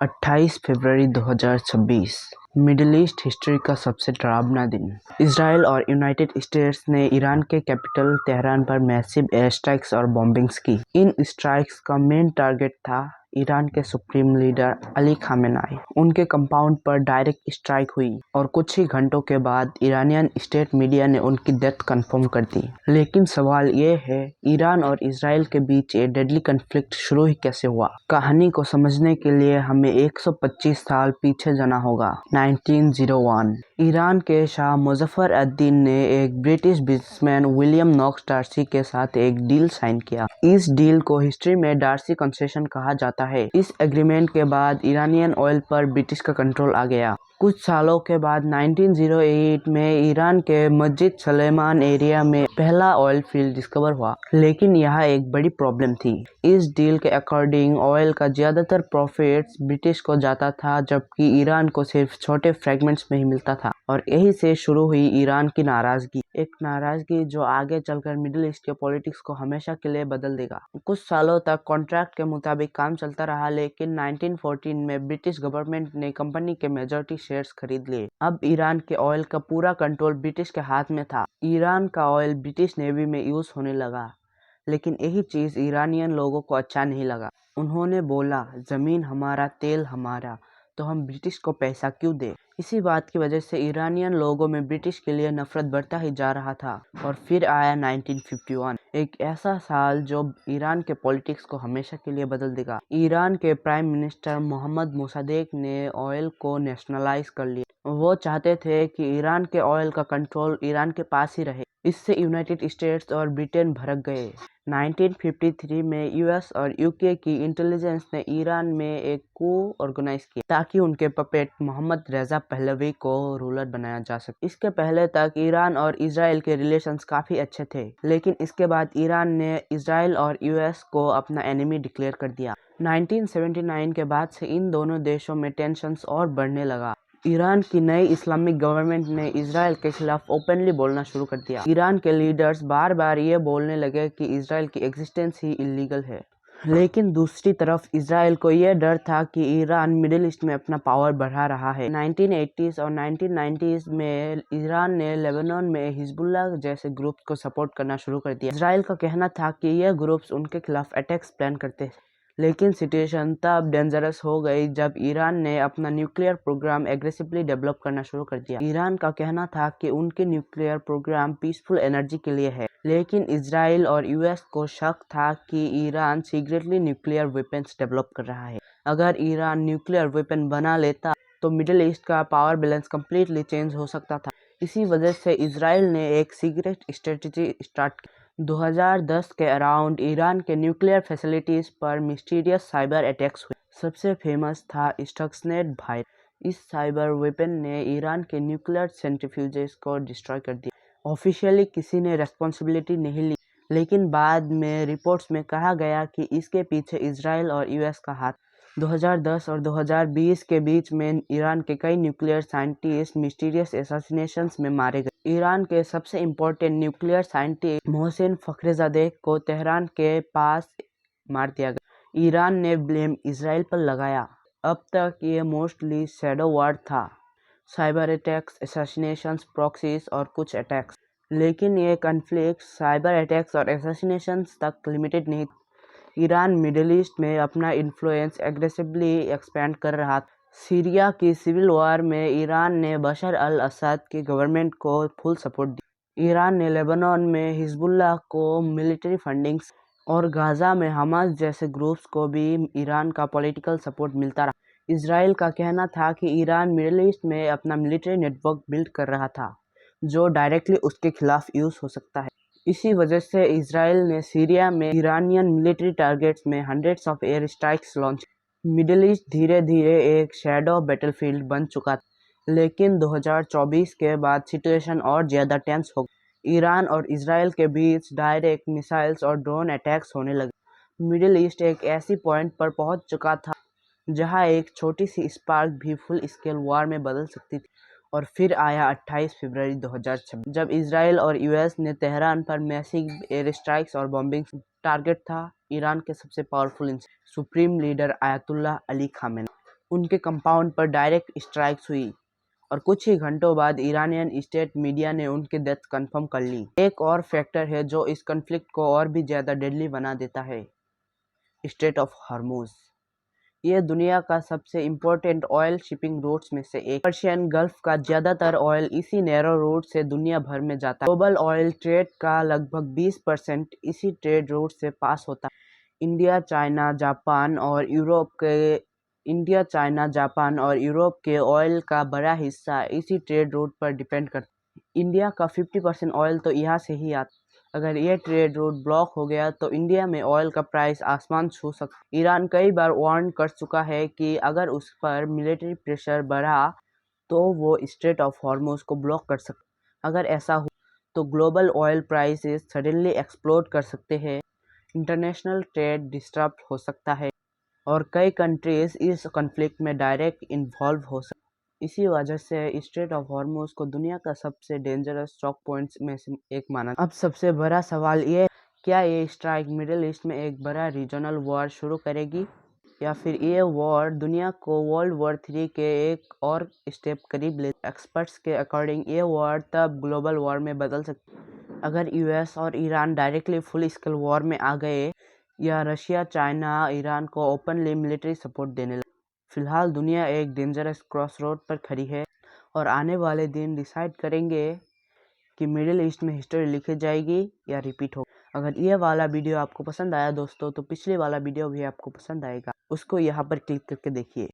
28 फरवरी 2026 middle east history का सबसे डरावना दिन। इसराइल और यूनाइटेड स्टेट्स ने ईरान के कैपिटल तेहरान पर मैसिव एयर स्ट्राइक्स और बॉम्बिंग्स की। इन स्ट्राइक्स का मेन टारगेट था ईरान के सुप्रीम लीडर अली खामेनेई। उनके कंपाउंड पर डायरेक्ट स्ट्राइक हुई और कुछ ही घंटों के बाद ईरानियन स्टेट मीडिया ने उनकी डेथ कंफर्म कर दी। लेकिन सवाल ये है, ईरान और इसराइल के बीच ये डेडली कॉन्फ्लिक्ट शुरू ही कैसे हुआ? कहानी को समझने के लिए हमें 125 साल पीछे जाना होगा। 1901 ईरान के शाह मुजफ्फर अद-दीन ने एक British businessman William Knox D'Arcy के साथ एक डील साइन किया। इस डील को हिस्ट्री में डार्सी कंसेशन कहा जाता है। इस एग्रीमेंट के बाद ईरानियन ऑयल पर ब्रिटिश का कंट्रोल आ गया। कुछ सालों के बाद 1908 में ईरान के मस्जिद सलेमान एरिया में पहला ऑयल फील्ड डिस्कवर हुआ। लेकिन यहाँ एक बड़ी प्रॉब्लम थी। इस डील के अकॉर्डिंग ऑयल का ज्यादातर प्रॉफिट्स ब्रिटिश को जाता था, जबकि ईरान को सिर्फ छोटे फ्रेगमेंट्स में ही मिलता था। और यही से शुरू हुई ईरान की नाराजगी, एक नाराजगी जो आगे चलकर मिडिल ईस्ट के पॉलिटिक्स को हमेशा के लिए बदल देगा। कुछ सालों तक कॉन्ट्रैक्ट के मुताबिक काम चलता रहा, लेकिन 1914 में ब्रिटिश गवर्नमेंट ने कंपनी के मेजॉरिटी शेयर्स खरीद लिए। अब ईरान के ऑयल का पूरा कंट्रोल ब्रिटिश के हाथ में था। ईरान का ऑयल ब्रिटिश नेवी में यूज होने लगा, लेकिन यही चीज ईरानियन लोगों को अच्छा नहीं लगा। उन्होंने बोला, जमीन हमारा, तेल हमारा, तो हम ब्रिटिश को पैसा क्यों दे? इसी बात की वजह से ईरानियन लोगों में ब्रिटिश के लिए नफरत बढ़ता ही जा रहा था। और फिर आया 1951, एक ऐसा साल जो ईरान के पॉलिटिक्स को हमेशा के लिए बदल देगा। ईरान के प्राइम मिनिस्टर मोहम्मद मोसादेक ने ऑयल को नेशनलाइज कर लिया। वो चाहते थे कि ईरान के ऑयल का कंट्रोल ईरान के पास ही रहे। इससे यूनाइटेड स्टेट्स और ब्रिटेन भड़क गए। 1953 में यूएस और यूके की इंटेलिजेंस ने ईरान में एक कू ऑर्गेनाइज किया ताकि उनके पपेट मोहम्मद रेजा पहलवी को रूलर बनाया जा सके। इसके पहले तक ईरान और इजराइल के रिलेशंस काफी अच्छे थे, लेकिन इसके बाद ईरान ने इजराइल और यूएस को अपना एनिमी डिक्लेयर कर दिया। 1979 के बाद से इन दोनों देशों में टेंशन्स और बढ़ने लगा। ईरान की नई इस्लामिक गवर्नमेंट ने इजराइल के खिलाफ ओपनली बोलना शुरू कर दिया। ईरान के लीडर्स बार बार ये बोलने लगे कि इजराइल की एग्जिस्टेंस ही इलीगल है। लेकिन दूसरी तरफ इजराइल को यह डर था कि ईरान मिडिल ईस्ट में अपना पावर बढ़ा रहा है। 1980s और 1990s में ईरान ने लेबनान में हिजबुल्लाह जैसे ग्रुप्स को सपोर्ट करना शुरू कर दिया। इजराइल का कहना था कि यह ग्रुप्स उनके खिलाफ अटैक्स प्लान करते थे। लेकिन सिचुएशन तब डेंजरस हो गई जब ईरान ने अपना न्यूक्लियर प्रोग्राम एग्रेसिवली डेवलप करना शुरू कर दिया। ईरान का कहना था कि उनके न्यूक्लियर प्रोग्राम पीसफुल एनर्जी के लिए है, लेकिन इजराइल और यूएस को शक था कि Iran secretly nuclear weapons develop कर रहा है। अगर ईरान न्यूक्लियर वेपन बना लेता तो मिडिल ईस्ट का पावर बैलेंस कम्प्लीटली चेंज हो सकता था। इसी वजह से इजराइल ने एक सीक्रेट स्ट्रेटजी स्टार्ट की। 2010 के अराउंड ईरान के न्यूक्लियर फैसिलिटीज पर मिस्टीरियस साइबर अटैक्स हुए। सबसे फेमस था स्टक्सनेट वायरस। इस साइबर वेपन ने ईरान के न्यूक्लियर सेंट्रीफ्यूजेस को डिस्ट्रॉय कर दिया। ऑफिशियली किसी ने रेस्पॉन्सिबिलिटी नहीं ली, लेकिन बाद में रिपोर्ट्स में कहा गया कि इसके पीछे इजराइल और यूएस का हाथ। 2010 और 2020 के बीच में ईरान के कई न्यूक्लियर साइंटिस्ट मिस्टीरियस असैसिनेशंस में मारे गए। ईरान के सबसे important nuclear scientist Mohsin Fakhrizadeh को तेहरान के पास मार दिया गया। ईरान ने ब्लेम इजराइल पर लगाया। अब तक ये मोस्टली शैडो वॉर था, साइबर अटैक्स, असैसिनेशंस, प्रॉक्सीज और कुछ अटैक्स। लेकिन ये कॉन्फ्लिक्ट साइबर अटैक्स और असैसिनेशंस तक लिमिटेड नहीं। ईरान मिडिल ईस्ट में अपना इन्फ्लुएंस एग्रेसिवली एक्सपेंड कर रहा था। सीरिया की सिविल वॉर में ईरान ने बशर अल असद की गवर्नमेंट को फुल सपोर्ट दिया। ईरान ने लेबनान में हिजबुल्लाह को मिलिट्री फंडिंग्स और गाजा में हमास जैसे ग्रुप्स को भी ईरान का पॉलिटिकल सपोर्ट मिलता रहा। इजराइल का कहना था कि ईरान मिडिल ईस्ट में अपना मिलिट्री नेटवर्क बिल्ड कर रहा था, जो डायरेक्टली उसके खिलाफ यूज हो सकता है। इसी वजह से इजराइल ने सीरिया में ईरानियन मिलिट्री टारगेट्स में hundreds of air strikes launch. Middle east धीरे धीरे एक शैडो बैटलफील्ड बन चुका था। लेकिन 2024 के बाद सिचुएशन और ज़्यादा टेंस हो गई। ईरान और इजराइल के बीच डायरेक्ट मिसाइल्स और ड्रोन अटैक्स होने लगे। मिडिल ईस्ट एक ऐसी पॉइंट पर पहुंच चुका था जहां एक छोटी सी स्पार्क भी फुल स्केल वॉर में बदल सकती थी। और फिर आया 28 फरवरी 2026, जब इसराइल और यूएस ने तेहरान पर मैसिव एयर स्ट्राइक्स और बॉम्बिंग। टारगेट था ईरान के सबसे powerful supreme leader Ayatollah Ali Khamenei. उनके कंपाउंड पर डायरेक्ट स्ट्राइक्स हुई और कुछ ही घंटों बाद ईरानियन स्टेट मीडिया ने उनकी डेथ कंफर्म कर ली। एक और फैक्टर है जो इस कॉन्फ्लिक्ट को और भी ज़्यादा डेडली बना देता है, स्ट्रेट ऑफ हॉर्मुज़। ये दुनिया का सबसे इम्पोर्टेंट ऑयल शिपिंग रूट्स में से एक। पर्शियन गल्फ का ज़्यादातर ऑयल इसी नैरो रूट से दुनिया भर में जाता है। ग्लोबल ऑयल ट्रेड का लगभग 20% इसी ट्रेड रूट से पास होता है। इंडिया, चाइना, जापान और यूरोप के ऑयल का बड़ा हिस्सा इसी ट्रेड रूट पर डिपेंड करता है। इंडिया का 50% ऑयल तो यहाँ से ही आता है। अगर ये ट्रेड रूट ब्लॉक हो गया तो इंडिया में ऑयल का प्राइस आसमान छू सकता है। ईरान कई बार वार्न कर चुका है कि अगर उस पर मिलिट्री प्रेशर बढ़ा तो वो स्ट्रेट ऑफ हॉर्मुज़ को ब्लॉक कर सकता है। अगर ऐसा हुआ तो global oil prices suddenly explode कर सकते हैं, इंटरनेशनल ट्रेड डिस्टर्ब हो सकता है और कई कंट्रीज इस कॉन्फ्लिक्ट में डायरेक्ट इन्वॉल्व हो सकते हैं। इसी वजह से स्ट्रेट ऑफ हॉर्मुज़ को दुनिया का सबसे डेंजरस चॉक पॉइंट्स में से एक माना। अब सबसे बड़ा सवाल ये, क्या ये स्ट्राइक मिडिल ईस्ट में एक बड़ा रीजनल वॉर शुरू करेगी या फिर ये वॉर दुनिया को वर्ल्ड वॉर 3 के एक और स्टेप करीब ले। एक्सपर्ट्स के अकॉर्डिंग ये वॉर तब ग्लोबल वॉर में बदल सकती है अगर यूएस और Iran directly full scale war में आ गए या रशिया चाइना ईरान को ओपनली मिलिट्री सपोर्ट देने लगे। फिलहाल दुनिया एक डेंजरस क्रॉसरोड पर खड़ी है और आने वाले दिन डिसाइड करेंगे कि मिडिल ईस्ट में हिस्ट्री लिखी जाएगी या रिपीट होगी। अगर ये वाला वीडियो आपको पसंद आया दोस्तों तो पिछले वाला वीडियो भी आपको पसंद आएगा, उसको यहाँ पर क्लिक करके देखिए।